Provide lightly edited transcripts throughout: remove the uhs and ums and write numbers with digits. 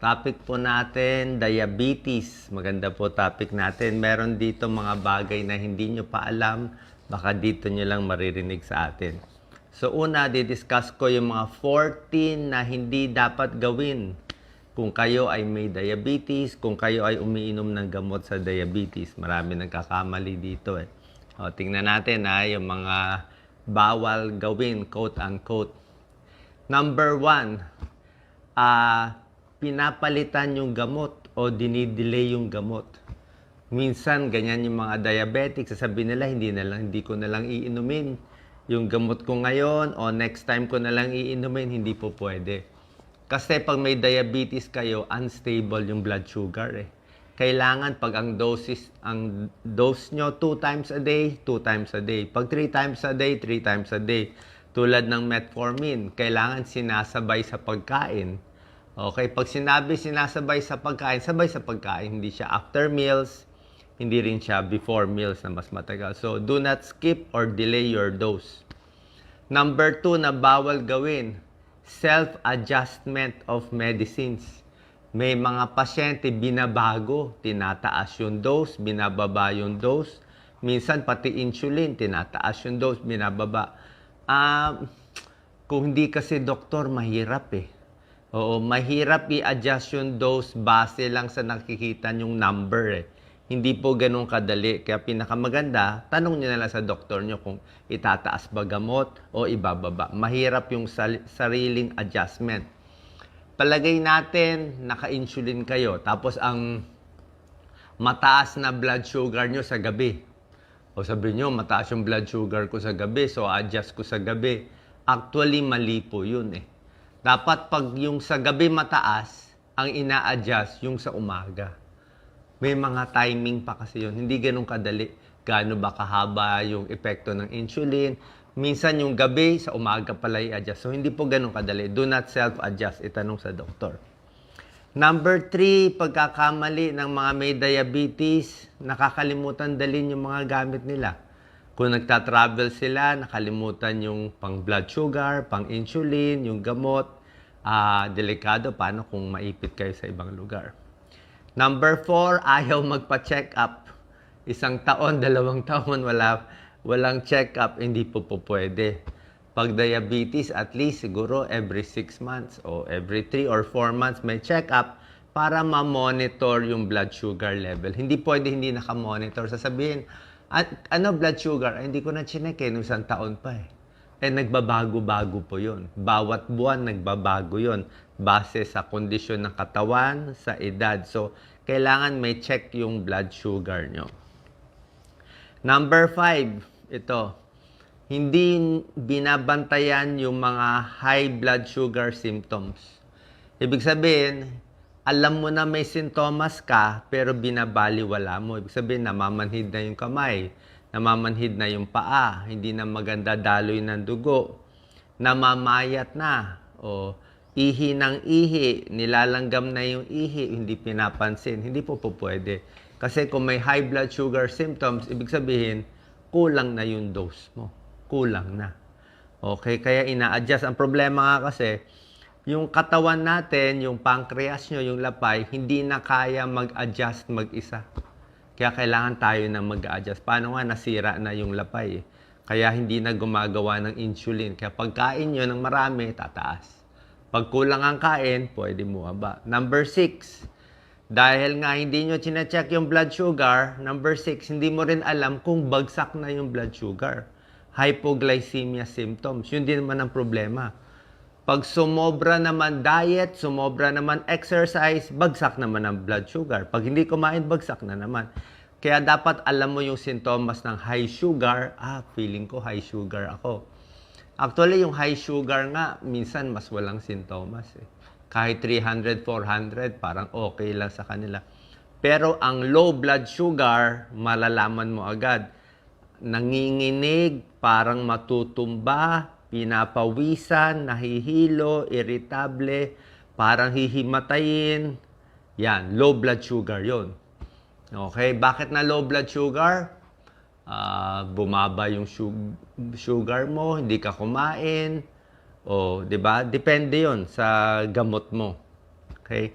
Topic po natin, diabetes. Maganda po topic natin. Meron dito mga bagay na hindi nyo pa alam. Baka dito nyo lang maririnig sa atin. So una, didiscuss ko yung mga 14 na hindi dapat gawin kung kayo ay may diabetes, kung kayo ay umiinom ng gamot sa diabetes. Marami nagkakamali dito eh. O, tingnan natin yung mga bawal gawin, quote-unquote. Number 1, pinapalitan yung gamot o dinidelay yung gamot. Minsan, ganyan yung mga diabetic, sasabihin nila, hindi ko na lang iinumin yung gamot ko ngayon o next time ko na lang iinumin, hindi po pwede. Kasi pag may diabetes kayo, unstable yung blood sugar eh. Kailangan pag ang dose nyo 2 times a day, 2 times a day. Pag 3 times a day, 3 times a day. Tulad ng metformin, kailangan sinasabay sa pagkain. Okay, pag sinabi sinasabay sa pagkain, sabay sa pagkain. Hindi siya after meals, hindi rin siya before meals na mas matagal. So, do not skip or delay your dose. Number 2 na bawal gawin, self-adjustment of medicines. May mga pasyente binabago, tinataas yung dose, binababa yung dose. Minsan pati insulin, tinataas yung dose, binababa. Kung hindi kasi doktor, mahirap eh. Oo, mahirap i-adjust yung dose base lang sa nakikita yung number eh. Hindi po ganun kadali. Kaya pinakamaganda, tanong niyo na lang sa doktor niyo kung itataas ba gamot o ibababa. Mahirap yung sariling adjustment. Palagay natin, naka-insulin kayo. Tapos ang mataas na blood sugar nyo sa gabi. O sabi nyo, mataas yung blood sugar ko sa gabi, so adjust ko sa gabi. Actually, mali po yun eh. Dapat pag yung sa gabi mataas, ang ina-adjust yung sa umaga. May mga timing pa kasi yun. Hindi ganun kadali. Gaano ba kahaba yung epekto ng insulin. Minsan yung gabi, sa umaga pala i-adjust. So hindi po ganun kadali. Do not self-adjust. Itanong sa doktor. Number 3, pagkakamali ng mga may diabetes, nakakalimutan dalhin yung mga gamit nila. Kung nagta-travel sila, nakalimutan yung pang blood sugar, pang insulin, yung gamot. Delikado, paano kung maipit kayo sa ibang lugar. Number 4, ayaw magpa-check up. 1 taon, 2 taon, walang check up, hindi po pwede. Pag diabetes, at least siguro every 6 months o every 3 or 4 months may check up para ma-monitor yung blood sugar level. Hindi pwede hindi naka-monitor. Sasabihin, blood sugar? Hindi ko na chinek nung 1 taon pa eh. Nagbabago-bago po yun. Bawat buwan nagbabago yun. Base sa kondisyon ng katawan, sa edad. So, kailangan may check yung blood sugar nyo. Number 5, ito. Hindi binabantayan yung mga high blood sugar symptoms. Ibig sabihin, alam mo na may sintomas ka, pero binabaliwala mo. Ibig sabihin, namamanhid na yung kamay, namamanhid na yung paa, hindi na maganda daloy ng dugo, namamayat na, o ihi ng ihi, nilalanggam na yung ihi, hindi pinapansin. Hindi po pwede. Kasi kung may high blood sugar symptoms, ibig sabihin, kulang na yung dose mo. Kulang na. Okay, kaya ina-adjust. Ang problema nga kasi, yung katawan natin, yung pancreas nyo, yung lapay, hindi na kaya mag-adjust mag-isa. Kaya kailangan tayo na mag-adjust. Paano nga nasira na yung lapay eh. Kaya hindi na gumagawa ng insulin. Kaya pagkain nyo ng marami, tataas. Pag kulang ang kain, pwede bumaba. Number 6, dahil nga hindi nyo chinecheck yung blood sugar, number 6, hindi mo rin alam kung bagsak na yung blood sugar. Hypoglycemia symptoms. Yun din naman ang problema. Pag sumobra naman diet, sumobra naman exercise, bagsak naman ang blood sugar. Pag hindi kumain, bagsak na naman. Kaya dapat alam mo yung sintomas ng high sugar. Feeling ko high sugar ako. Actually, yung high sugar nga, minsan mas walang sintomas eh. Kahit 300, 400, parang okay lang sa kanila. Pero ang low blood sugar, malalaman mo agad. Nanginginig, parang matutumba, pinapawisan, nahihilo, irritable, parang hihimatayin. Yan, low blood sugar yon. Okay, bakit na low blood sugar? Bumaba yung sugar mo, hindi ka kumain, o, 'di ba? Depende 'yon sa gamot mo. Okay?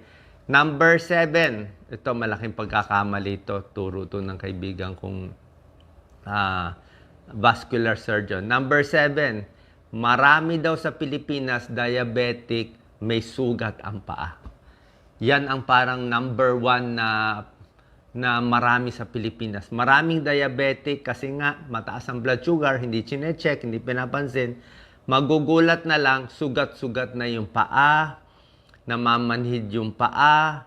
Number 7, ito malaking pagkakamali ito. Turo to ng kaibigan kong vascular surgeon. Number 7, marami daw sa Pilipinas diabetic, may sugat ang paa. Yan ang parang number 1 na marami sa Pilipinas. Maraming diabetic kasi nga mataas ang blood sugar, hindi chine-check, hindi pinapansin. Magugulat na lang, sugat-sugat na yung paa, namamanhid yung paa,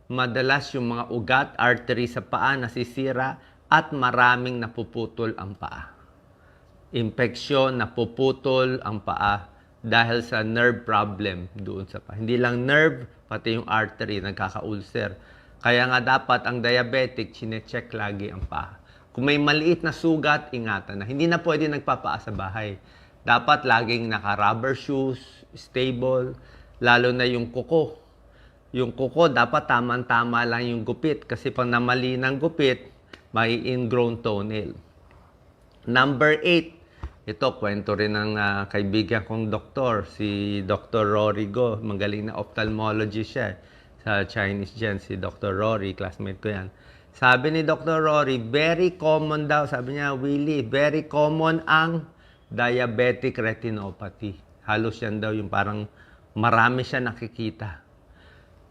madalas yung mga ugat, artery sa paa nasisira, at maraming napuputol ang paa. Infeksyon, napuputol ang paa dahil sa nerve problem doon sa paa. Hindi lang nerve, pati yung artery, nagkaka-ulcer. Kaya nga dapat ang diabetic, chine-check lagi ang paa. Kung may maliit na sugat, ingatan na. Hindi na pwede nagpapaa sa bahay. Dapat laging naka-rubber shoes, stable, lalo na yung kuko. Yung kuko, dapat tamang-tama lang yung gupit. Kasi pag namali ng gupit, may ingrown toenail. Number 8, ito, kwento rin ng kaibigan kong doktor, si Dr. Rory Go. Magaling na ophthalmologist siya. Sa Chinese dyan, si Dr. Rory, classmate ko yan. Sabi ni Dr. Rory, very common daw, sabi niya, Willie, very common ang diabetic retinopathy. Halos yan daw yung parang marami siya nakikita.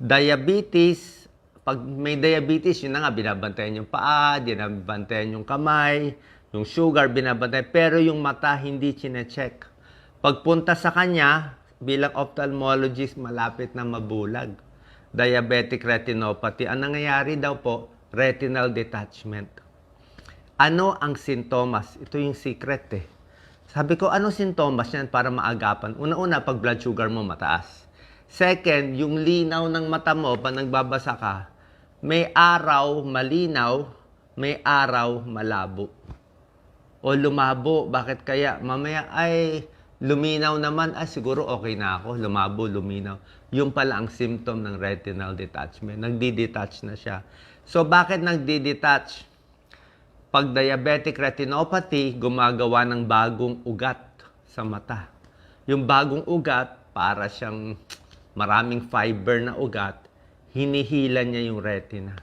Diabetes, pag may diabetes, yun na nga, binabantayan yung paa, binabantayan yung kamay, yung sugar, binabantayan, pero yung mata, hindi chine-check. Pagpunta sa kanya, bilang ophthalmologist, malapit na mabulag. Diabetic retinopathy. Ang nangyayari daw po, retinal detachment. Ano ang sintomas? Ito yung secret eh. Sabi ko, ano sintomas yan para maagapan? Una-una, pag blood sugar mo mataas. Second, yung linaw ng mata mo, pag nagbabasa ka, may araw malinaw, may araw malabo. O lumabo, bakit kaya? Mamaya ay luminaw naman, siguro okay na ako. Lumabo, luminaw. Yung pala ang symptom ng retinal detachment. Nagdi-detach na siya. So, bakit nagdi-detach? Pag diabetic retinopathy, gumagawa ng bagong ugat sa mata. Yung bagong ugat, para siyang maraming fiber na ugat, hinihila niya yung retina.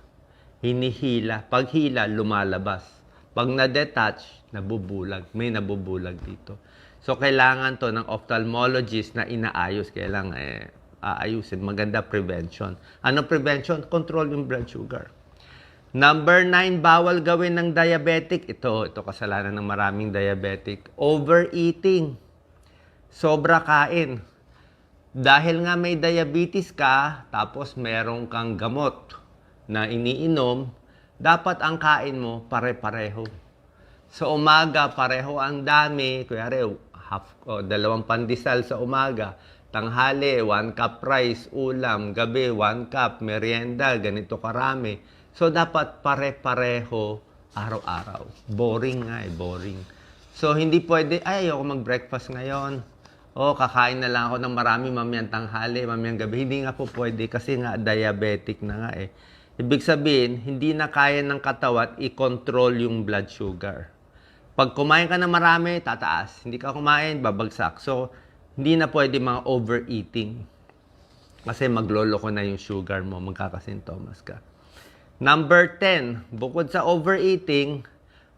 Hinihila. Pag hila, lumalabas. Pag na-detach, nabubulag. May nabubulag dito. So, kailangan to ng ophthalmologist na inaayos. Kailangan aayusin. Maganda prevention. Ano prevention? Control yung blood sugar. Number 9, bawal gawin ng diabetic. Ito kasalanan ng maraming diabetic. Overeating. Sobra kain. Dahil nga may diabetes ka, tapos meron kang gamot na iniinom, dapat ang kain mo pare-pareho. Sa umaga, pareho ang dami. Kuyari, dalawang pandesal sa umaga. Tanghali, 1 cup rice, ulam. Gabi, 1 cup, merienda, ganito karami. So, dapat pare-pareho araw-araw. Boring nga boring. So, hindi pwede, ayoko mag-breakfast ngayon. Kakain na lang ako ng marami mamayang tanghali, mamayang gabi. Hindi nga po pwede kasi nga diabetic na nga Ibig sabihin, hindi na kaya ng katawan i-control yung blood sugar. Pag kumain ka na marami, tataas. Hindi ka kumain, babagsak. So, hindi na pwede mga overeating. Kasi magloloko na yung sugar mo, magkakasintomas ka. Number 10, bukod sa overeating,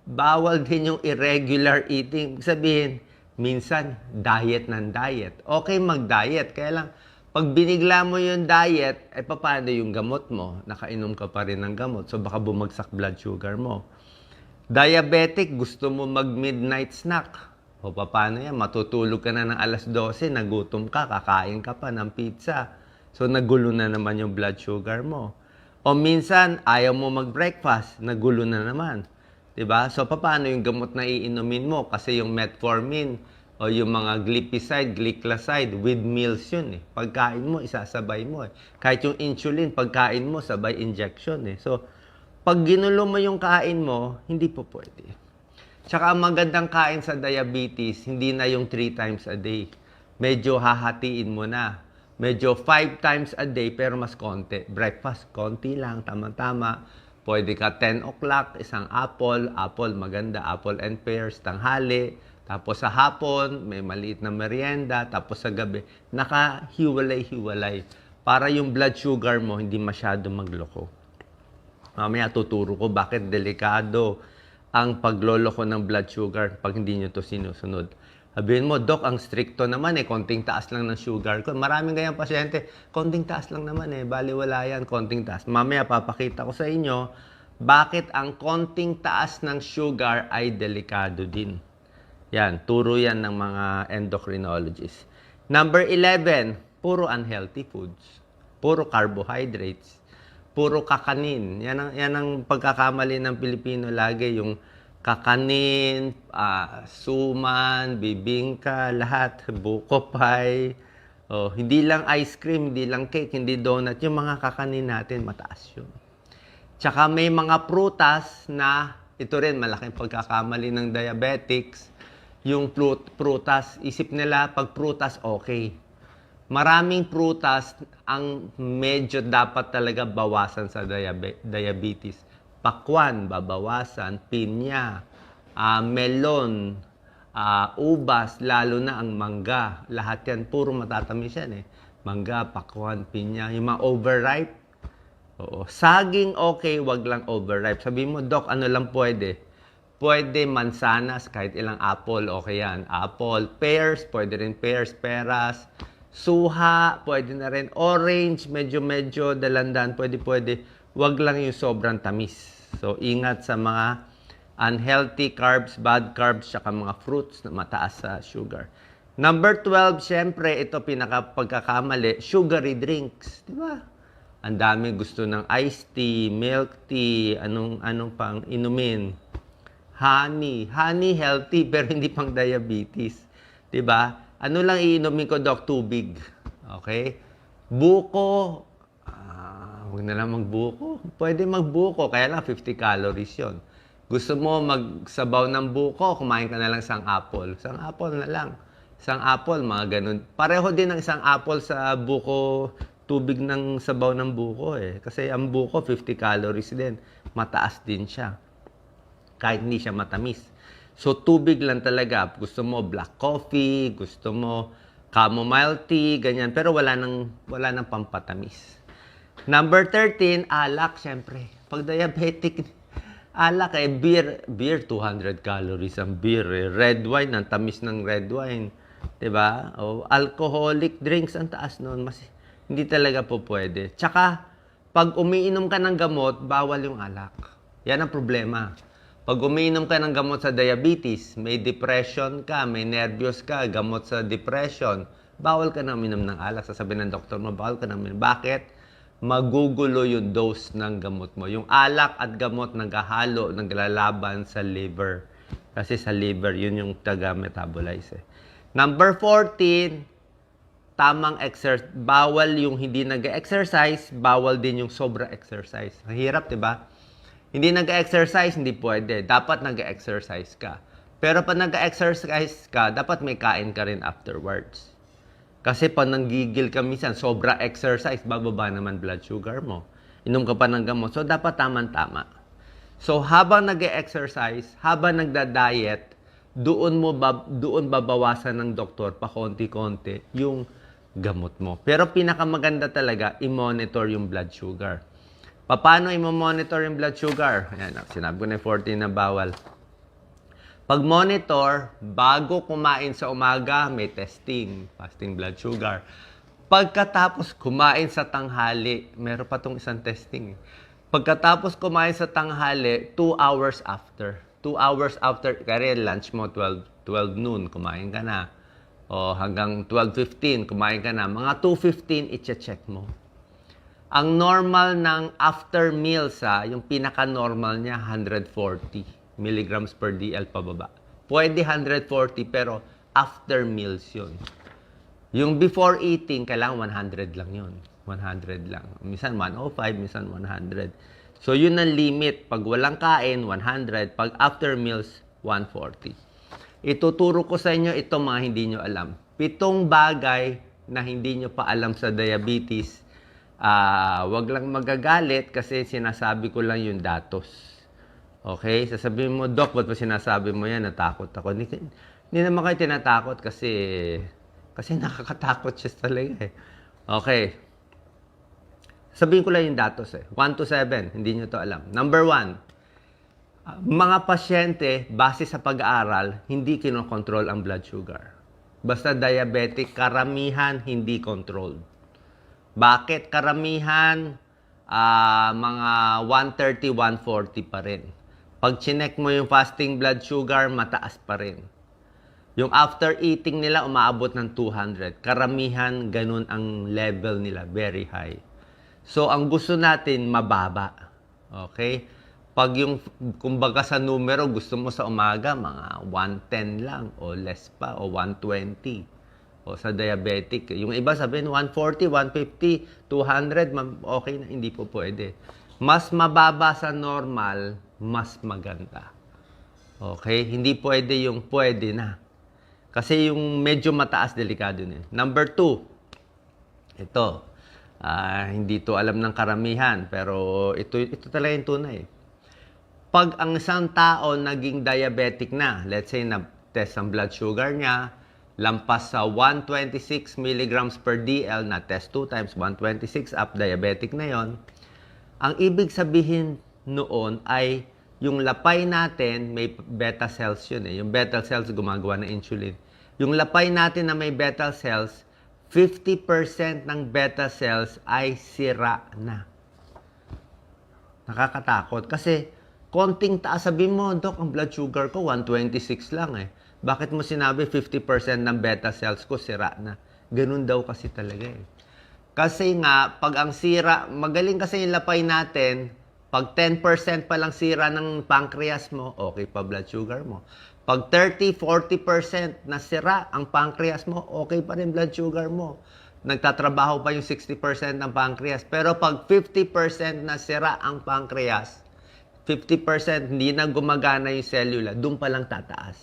bawal din yung irregular eating. Ibig sabihin, minsan, diet ng diet. Okay mag-diet, kaya lang, pag binigla mo yung diet, paano yung gamot mo? Nakainom ka pa rin ng gamot, so baka bumagsak blood sugar mo. Diabetic, gusto mo mag-midnight snack. O paano yan? Matutulog ka na ng alas 12, nagutom ka, kakain ka pa ng pizza. So nagulo na naman yung blood sugar mo. O minsan, ayaw mo mag-breakfast, nagulo na naman. Diba? So paano yung gamot na iinumin mo? Kasi yung metformin o yung mga glipizide, glycoside, with meals yun Pagkain mo, isasabay mo Kahit yung insulin, pagkain mo, sabay injection So, pag ginulo mo yung kain mo, hindi po pwede. Tsaka ang magandang kain sa diabetes, hindi na yung 3 times a day. Medyo hahatiin mo na. Medyo 5 times a day, pero mas konti. Breakfast, konti lang, tama-tama. Pwede ka 10 o'clock, isang apple. Apple, maganda. Apple and pears, tanghali. Tapos sa hapon, may maliit na merienda. Tapos sa gabi, nakahiwalay-hiwalay. para yung blood sugar mo hindi masyado magloko. Mamaya tuturo ko bakit delikado ang pagloloko ng blood sugar pag hindi nyo to sinusunod. Sabihin mo, Doc, ang stricto naman konting taas lang ng sugar ko. Maraming ganyang pasyente, konting taas lang naman baliwala yan, konting taas. Mamaya papakita ko sa inyo bakit ang konting taas ng sugar ay delikado din. Yan, turo yan ng mga endocrinologists. Number 11, puro unhealthy foods. Puro carbohydrates. Puro kakanin. Yan ang pagkakamali ng Pilipino lagi, yung kakanin, suman, bibingka, lahat, buko pie. Hindi lang ice cream, hindi lang cake, hindi donut. Yung mga kakanin natin, mataas yun. Tsaka may mga prutas na, ito rin, malaking pagkakamali ng diabetics. Yung prutas, isip nila pag prutas, okay. Maraming prutas ang medyo dapat talaga bawasan sa diabetes. Pakwan, babawasan, pinya, melon, ubas, lalo na ang mangga. Lahat yan, puro matatamis yan Mangga, pakwan, pinya, yung mga overripe. Oo. Saging okay, wag lang overripe. Sabi mo, Doc, ano lang pwede? Pwede mansanas, kahit ilang apple, okay yan. Apple, pears, pwede rin pears, peras. Suha, pwede na rin. Orange, medyo dalandan, pwede. Wag lang yung sobrang tamis. So, ingat sa mga unhealthy carbs, bad carbs, saka mga fruits na mataas sa sugar. Number 12, syempre, ito pinaka-pagkakamali, sugary drinks. Di ba? Ang dami gusto ng iced tea, milk tea, anong pang inumin. Honey healthy pero hindi pang diabetes. 'Di ba? Ano lang iinumin ko, Doc? Tubig. Okay? Buko, huwag na lang magbuko. Pwede magbuko, kaya lang 50 calories 'yon. Gusto mo magsabaw ng buko, kumain ka na lang isang apple. Isang apple na lang. Isang apple, mga ganun. Pareho din ang isang apple sa buko, tubig ng sabaw ng buko Kasi ang buko, 50 calories din. Mataas din siya. Kahit hindi siya matamis. So, tubig lang talaga. Gusto mo black coffee, gusto mo chamomile tea, ganyan. Pero wala nang pampatamis. Number 13, alak, syempre. Pag diabetic, alak beer 200 calories ang beer Red wine, ang tamis ng red wine. 'Di ba? Alcoholic drinks, ang taas noon. Hindi talaga po pwede. Tsaka, pag umiinom ka ng gamot, bawal yung alak. Yan ang problema. Pag umiinom ka ng gamot sa diabetes, may depression ka, may nervyos ka, gamot sa depression, bawal ka na uminom ng alak. Sasabihin ng doktor mo, bawal ka na uminom. Bakit? Magugulo yung dose ng gamot mo. Yung alak at gamot naghahalo, naglalaban sa liver. Kasi sa liver, yun yung taga-metabolize Number 14, tamang exercise. Bawal yung hindi nag-exercise, bawal din yung sobra exercise. Ang hirap, diba? Hindi nag-exercise, hindi pwede. Dapat nag-exercise ka. Pero pag nag-exercise ka, dapat may kain ka rin afterwards. Kasi pag nanggigil ka minsan, sobra exercise, bababa naman blood sugar mo. Inom ka pa ng gamot. So, dapat tama-tama. So, habang nag-exercise, habang nagda-diet, doon babawasan ng doktor pa konti-konti yung gamot mo. Pero pinakamaganda talaga, i-monitor yung blood sugar. Paano i-monitor yung blood sugar? Ayan, sinabi ko na 14 na bawal. Pag-monitor, bago kumain sa umaga, may testing, fasting blood sugar. Pagkatapos kumain sa tanghali, meron pa tong isang testing. Pagkatapos kumain sa tanghali, 2 hours after. 2 hours after, kaya lunch mo, 12 noon, kumain ka na. O hanggang 12:15, kumain ka na. Mga 2:15, i-check mo. Ang normal ng after meals, yung pinaka-normal niya, 140 milligrams per DL pababa. Pwede 140, pero after meals yun. Yung before eating, kailangan 100 lang yun. 100 lang. Minsan 105, minsan 100. So, yun ang limit. Pag walang kain, 100. Pag after meals, 140. Ituturo ko sa inyo ito mga hindi nyo alam. 7 bagay na hindi nyo pa alam sa diabetes. Wag lang magagalit kasi sinasabi ko lang yung datos. Okay? Sasabihin mo, Doc, ba't ba sinasabi mo yan? Natakot ako. Hindi naman kayo tinatakot kasi nakakatakot siya talaga . Okay. Sabihin ko lang yung datos 1 to 7, hindi nyo to alam. Number 1, mga pasyente, base sa pag-aaral, hindi kinokontrol ang blood sugar. Basta diabetic, karamihan hindi controlled. Bakit? Karamihan, mga 130, 140 pa rin. Pag chinek mo yung fasting blood sugar, mataas pa rin. Yung after eating nila, umaabot ng 200. Karamihan, ganun ang level nila, very high. So, ang gusto natin, mababa. Okay? Pag yung, kumbaga sa numero, gusto mo sa umaga, mga 110 lang, o less pa, o 120. O sa diabetic. Yung iba sabihin, 140, 150, 200, okay na, hindi po pwede. Mas mababa sa normal, mas maganda. Okay? Hindi pwede yung pwede na. Kasi yung medyo mataas, delikado na. Number 2, ito. Hindi to alam ng karamihan, pero ito talaga yung tunay. Pag ang isang tao naging diabetic na, let's say na-test ang blood sugar niya, lampas sa 126 milligrams per DL, na-test 2 times, 126 up, diabetic na yon. Ang ibig sabihin noon ay yung lapay natin, may beta cells yun eh. Yung beta cells gumagawa ng insulin. Yung lapay natin na may beta cells, 50% ng beta cells ay sira na. Nakakatakot. Kasi, konting taas, sabi mo, Dok, ang blood sugar ko, 126 lang eh. Bakit mo sinabi 50% ng beta cells ko sira na? Ganun daw kasi talaga eh. Kasi nga, pag ang sira, magaling kasi yung lapay natin, pag 10% pa lang sira ng pancreas mo, okay pa blood sugar mo. Pag 30-40% na sira ang pancreas mo, okay pa rin blood sugar mo. Nagtatrabaho pa yung 60% ng pancreas. Pero pag 50% na sira ang pancreas, 50% hindi na gumagana yung cellular, doon pa lang tataas.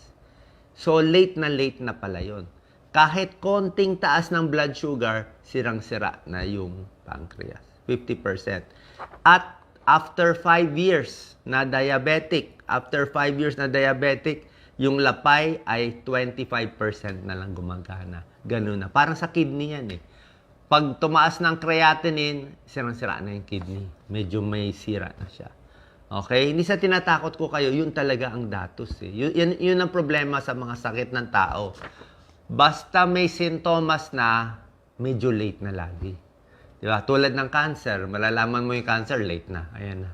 So, late na pala yun. Kahit konting taas ng blood sugar, sirang-sira na yung pancreas. 50%. At after 5 years na diabetic, yung lapay ay 25% na lang gumagana. Ganun na. Parang sa kidney yan eh. Pag tumaas ng creatinine, sirang-sira na yung kidney. Medyo may sira na siya. Okay? Hindi sa tinatakot ko kayo, yun talaga ang datos eh. Yun ang problema sa mga sakit ng tao. Basta may sintomas na, medyo late na lagi. Diba? Tulad ng cancer, malalaman mo yung cancer, late na. Ayan na.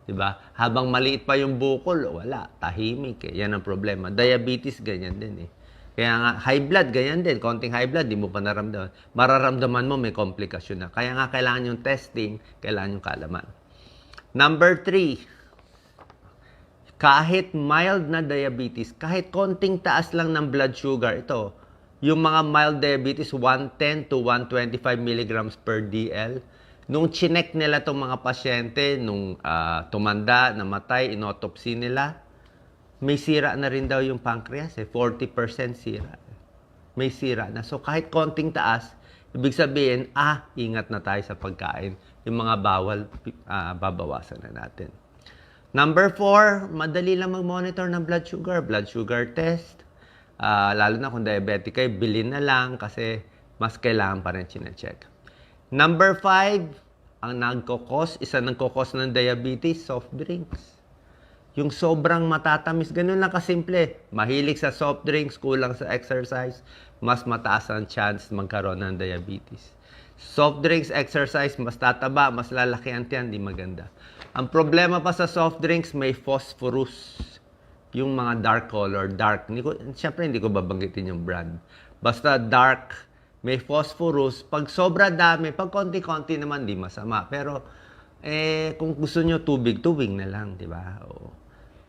Diba? Habang maliit pa yung bukol, wala. Tahimik eh. Yan ang problema. Diabetes, ganyan din eh. Kaya nga, high blood, ganyan din. Konting high blood, di mo pa naramdaman. Mararamdaman mo, may komplikasyon na. Kaya nga, kailangan yung testing, kailangan yung kaalaman. Number 3, kahit mild na diabetes, kahit konting taas lang ng blood sugar, ito, yung mga mild diabetes, 110 to 125 milligrams per DL, nung chinek nila itong mga pasyente, nung tumanda, namatay, inotopsy nila, may sira na rin daw yung pancreas, 40% sira. May sira na. So kahit konting taas, ibig sabihin, ingat na tayo sa pagkain. Yung mga bawal, babawasan na natin. Number 4, madali lang mag-monitor ng blood sugar test. Lalo na kung diabetic kayo, bilhin na lang kasi mas kailangan pa rin chinecheck. Number 5, ang isa nagkokos ng diabetes, soft drinks. Yung sobrang matatamis, ganun lang kasimple. Mahilig sa soft drinks, kulang sa exercise, mas mataas ang chance magkaroon ng diabetes. Soft drinks, exercise, mas tataba, mas lalaki ang tiyan, di maganda. Ang problema pa sa soft drinks, may phosphorus. Yung mga dark color, siyempre hindi ko babanggitin yung brand. Basta dark, may phosphorus. Pag sobra dami, pag konti-konti naman, di masama. Pero, kung gusto nyo tubig na lang, di ba?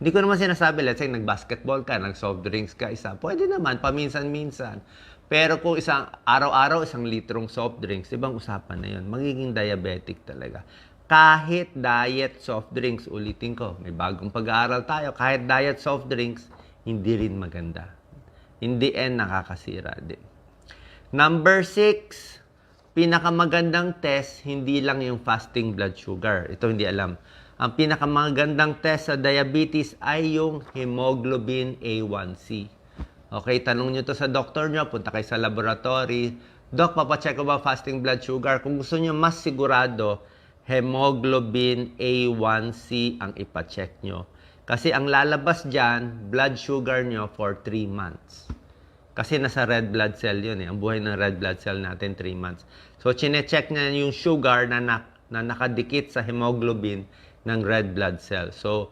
Hindi ko naman sinasabi, let's say, nag-basketball ka, nag-soft drinks ka, isa. Pwede naman, paminsan-minsan. Pero kung araw-araw, 1 litrong soft drinks, ibang usapan na yun. Magiging diabetic talaga. Kahit diet soft drinks, ulitin ko, may bagong pag-aaral tayo, kahit diet soft drinks, hindi rin maganda. In the end, nakakasira din. Number 6, pinakamagandang test, hindi lang yung fasting blood sugar. Ito hindi alam. Ang pinakamagandang test sa diabetes ay yung hemoglobin A1C. Okay, tanong nyo to sa doktor nyo, punta kayo sa laboratory. Doc, papacheck ko ba fasting blood sugar? Kung gusto nyo mas sigurado, hemoglobin A1C ang ipacheck nyo. Kasi ang lalabas dyan, blood sugar nyo for 3 months. Kasi nasa red blood cell yun eh. Ang buhay ng red blood cell natin, 3 months. So, chinecheck na yung sugar na nakadikit sa hemoglobin ng red blood cell. So,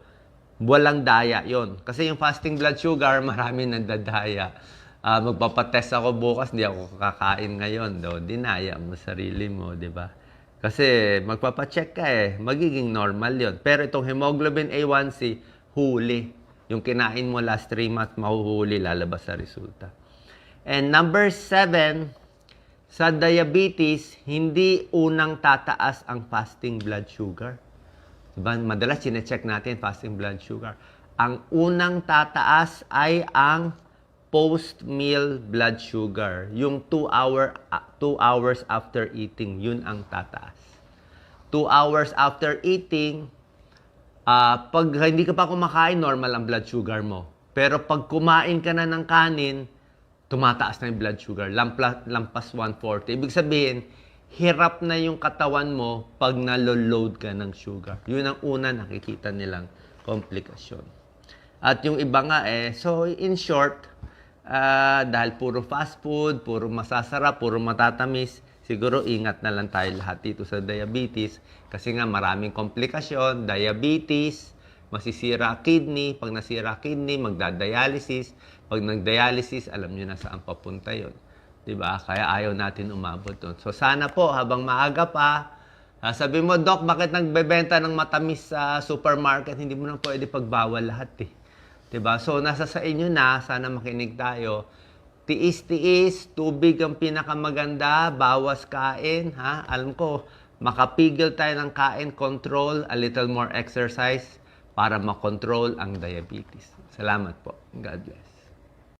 walang daya yon. Kasi yung fasting blood sugar, marami nandadaya. Magpapatest ako bukas, hindi ako kakain ngayon. Do, dinaya mo sarili mo, di ba? Kasi magpapacheck ka eh, magiging normal yon. Pero itong hemoglobin A1C, huli. Yung kinain mo last 3 months, mahuhuli, lalabas sa resulta. And number 7, sa diabetes, hindi unang tataas ang fasting blood sugar. Diba? Madalas chinecheck natin fasting blood sugar. Ang unang tataas ay ang post-meal blood sugar. Yung 2 hours after eating, yun ang tataas. 2 hours after eating, pag hindi ka pa kumakain, normal ang blood sugar mo. Pero pag kumain ka na ng kanin, tumataas na yung blood sugar, lampas 140. Ibig sabihin, hirap na yung katawan mo pag nalo-load ka ng sugar. Yun ang una nakikita nilang komplikasyon. At yung iba nga so in short, dahil puro fast food, puro masasarap, puro matatamis, siguro ingat na lang tayo lahat dito sa diabetes. Kasi nga maraming komplikasyon, diabetes, masisira kidney, pag nasira kidney, magdadialysis. Pag nag-dialysis, alam nyo na saan papunta yun. Diba? Kaya ayaw natin umabot doon. So sana po, habang maaga pa, sabi mo, Doc, bakit nagbebenta ng matamis sa supermarket? Hindi mo na pwede pagbawal lahat eh. Diba? So nasa sa inyo na, sana makinig tayo. Tiis-tiis, tubig ang pinakamaganda, bawas kain. Ha? Alam ko, makapigil tayo ng kain, control, a little more exercise para makontrol ang diabetes. Salamat po. God bless.